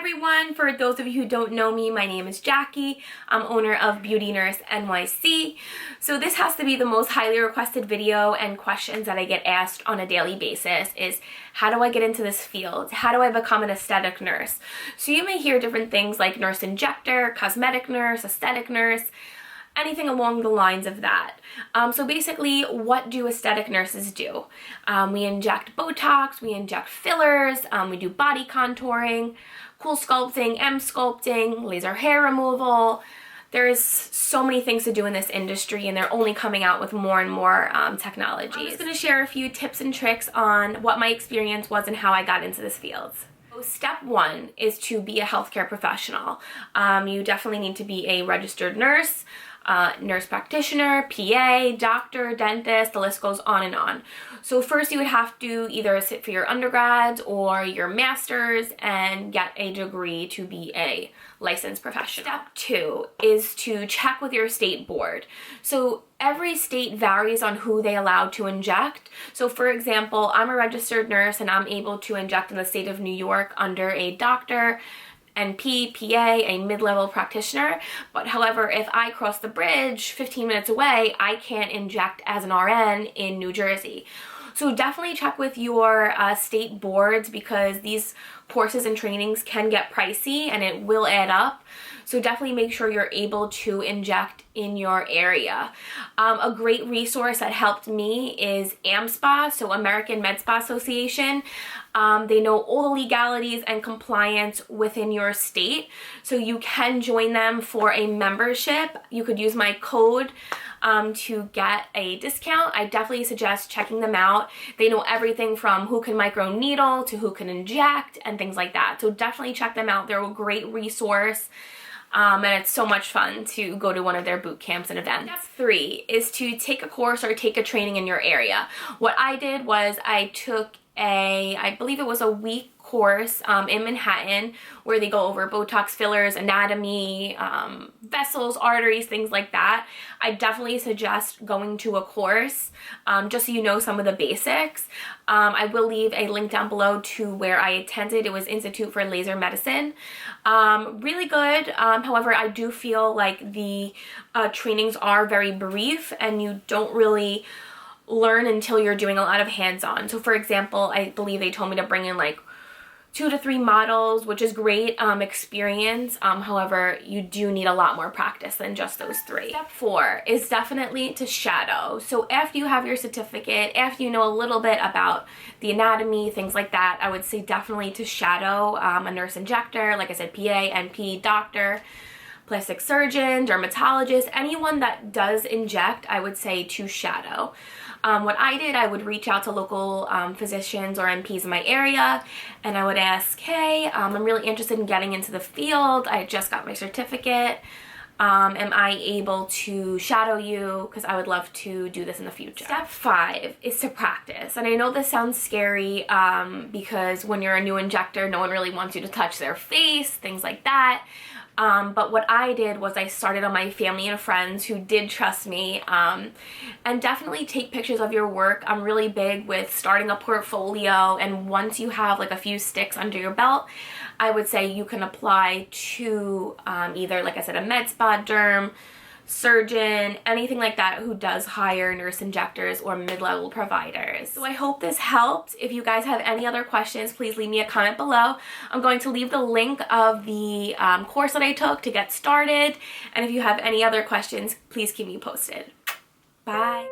everyone, for those of you who don't know me, my name is Jackie. I'm owner of Beauty Nurse NYC. So this has to be the most highly requested video and questions that I get asked on a daily basis is, how do I get into this field? How do I become an aesthetic nurse? So you may hear different things like nurse injector, cosmetic nurse, aesthetic nurse, anything along the lines of that. So basically, what do aesthetic nurses do? We inject Botox, we inject fillers, we do body contouring, cool sculpting, M-sculpting, laser hair removal. There's so many things to do in this industry, and they're only coming out with more and more technologies. I'm just going to share a few tips and tricks on what my experience was and how I got into this field. So step one is to be a healthcare professional. You definitely need to be a registered nurse, nurse practitioner, PA, doctor, dentist, the list goes on and on. So first you would have to either sit for your undergrads or your master's and get a degree to be a licensed professional. Step two is to check with your state board. So every state varies on who they allow to inject. So for example, I'm a registered nurse and I'm able to inject in the state of New York under a doctor, NP, PA, a mid-level practitioner. But however, if I cross the bridge 15 minutes away, I can't inject as an RN in New Jersey. So definitely check with your state boards, because these courses and trainings can get pricey and it will add up. So definitely make sure you're able to inject in your area. A great resource that helped me is MedSpa, so American MedSpa Association. They know all the legalities and compliance within your state, so you can join them for a membership. You could use my code to get a discount. I definitely suggest checking them out. They know everything from who can micro needle to who can inject and things like that. So definitely check them out. They're a great resource. And it's so much fun to go to one of their boot camps and events. Step three is to take a course or take a training in your area. What I did was I took I believe it was a week course in Manhattan, where they go over Botox, fillers, anatomy, vessels, arteries, things like that. I definitely suggest going to a course just so you know some of the basics. I will leave a link down below to where I attended. It was Institute for Laser Medicine. Really good. However, I do feel like the trainings are very brief and you don't really learn until you're doing a lot of hands-on. So for example, I believe they told me to bring in like 2 to 3 models, which is great experience. However, you do need a lot more practice than just those 3. Step 4 is definitely to shadow. So after you have your certificate, after you know a little bit about the anatomy, things like that, I would say definitely to shadow a nurse injector, like I said, PA, NP, doctor, plastic surgeon, dermatologist, anyone that does inject, I would say to shadow. What I did, I would reach out to local physicians or NPs in my area, and I would ask, hey, I'm really interested in getting into the field. I just got my certificate. Am I able to shadow you? Because I would love to do this in the future. Step 5 is to practice. And I know this sounds scary because when you're a new injector, no one really wants you to touch their face, things like that. But what I did was I started on my family and friends who did trust me, and definitely take pictures of your work. I'm really big with starting a portfolio, and once you have like a few sticks under your belt, I would say you can apply to either, like I said, a MedSpa, derm, surgeon, anything like that who does hire nurse injectors or mid-level providers. So I hope this helped. If you guys have any other questions, please leave me a comment below. I'm going to leave the link of the course that I took to get started. And if you have any other questions, please keep me posted. Bye.